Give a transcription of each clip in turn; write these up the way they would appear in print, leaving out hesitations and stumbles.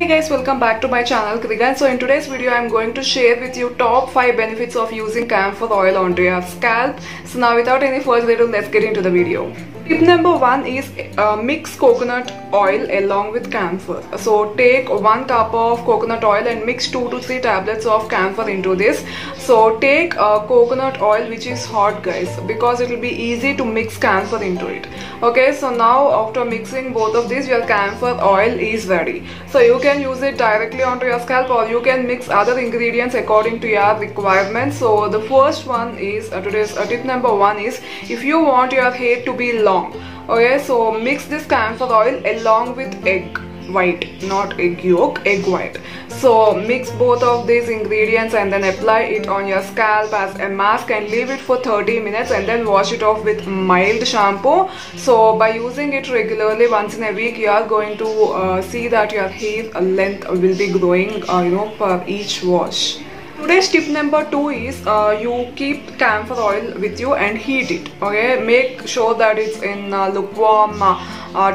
Hey guys, welcome back to my channel Kritika. So in today's video I'm going to share with you top 5 benefits of using camphor oil onto your scalp. So now without any further ado, let's get into the video. Tip number 1 is mix coconut oil along with camphor. So take 1 cup of coconut oil and mix 2 to 3 tablets of camphor into this. So take coconut oil which is hot, guys, because it will be easy to mix camphor into it. Okay, so now after mixing both of these, your camphor oil is ready. So you can use it directly onto your scalp, or you can mix other ingredients according to your requirements. So the first one is today's tip number 1 is, if you want your hair to be long, okay, so mix this camphor oil along with egg white, not egg yolk, egg white. So mix both of these ingredients and then apply it on your scalp as a mask and leave it for 30 minutes and then wash it off with mild shampoo. So by using it regularly once in a week, you are going to see that your hair length will be growing per each wash. Today's tip number 2 is you keep camphor oil with you and heat it. Okay, make sure that it's in lukewarm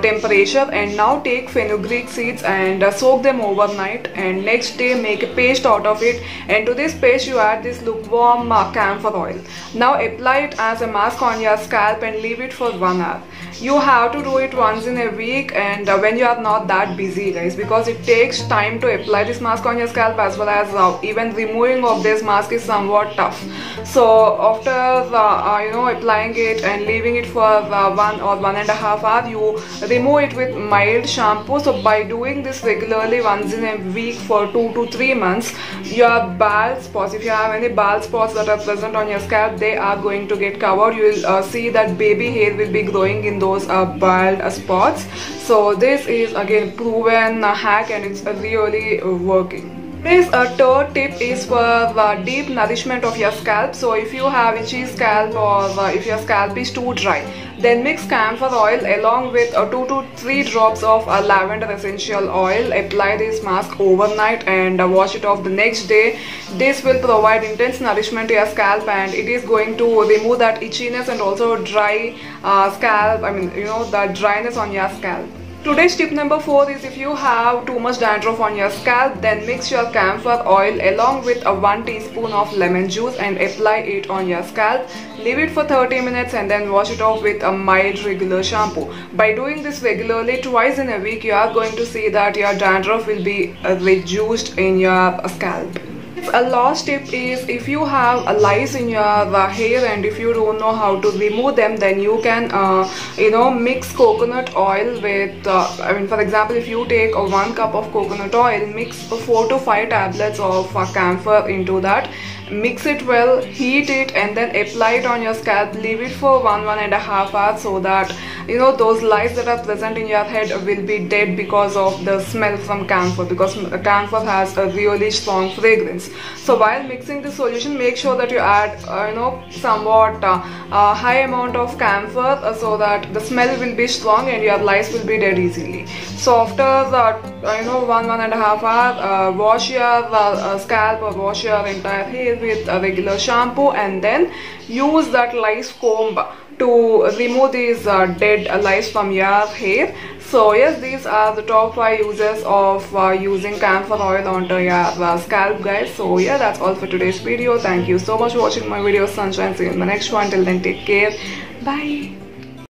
temperature, and now take fenugreek seeds and soak them overnight, and next day make a paste out of it, and to this paste you add this lukewarm camphor oil. Now apply it as a mask on your scalp and leave it for 1 hour. You have to do it once in a week, and when you are not that busy, guys, because it takes time to apply this mask on your scalp, as well as even removing of this mask is somewhat tough. So after applying it and leaving it for 1 or 1.5 hours, you remove it with mild shampoo. So by doing this regularly once in a week for 2 to 3 months, your bald spots, if you have any bald spots that are present on your scalp, they are going to get covered. You will see that baby hair will be growing in those bald spots. So this is again proven hack, and it's really working. Today's third tip is for deep nourishment of your scalp. So if you have itchy scalp, or if your scalp is too dry, then mix camphor oil along with 2 to 3 drops of lavender essential oil. Apply this mask overnight and wash it off the next day. This will provide intense nourishment to your scalp, and it is going to remove that itchiness and also dry scalp, the dryness on your scalp. Today's tip number 4 is, if you have too much dandruff on your scalp, then mix your camphor oil along with 1 teaspoon of lemon juice and apply it on your scalp. Leave it for 30 minutes and then wash it off with a mild regular shampoo. By doing this regularly twice in a week, you are going to see that your dandruff will be reduced in your scalp. A last tip is, if you have lice in your hair and if you don't know how to remove them, then you can mix coconut oil with for example, if you take 1 cup of coconut oil, mix 4 to 5 tablets of camphor into that, mix it well, heat it, and then apply it on your scalp. Leave it for 1.5 hours, so that those lice that are present in your head will be dead because of the smell from camphor, because camphor has a really strong fragrance. So while mixing the solution, make sure that you add somewhat high amount of camphor, so that the smell will be strong and your lice will be dead easily. So after 1.5 hours, wash your scalp or wash your entire hair with a regular shampoo, and then use that lice comb to remove these dead lice from your hair. So yes, these are the top 5 uses of using camphor oil onto your scalp, guys. So yeah, that's all for today's video. Thank you so much for watching my video, Sunshine. See you in the next one. Till then, take care. Bye.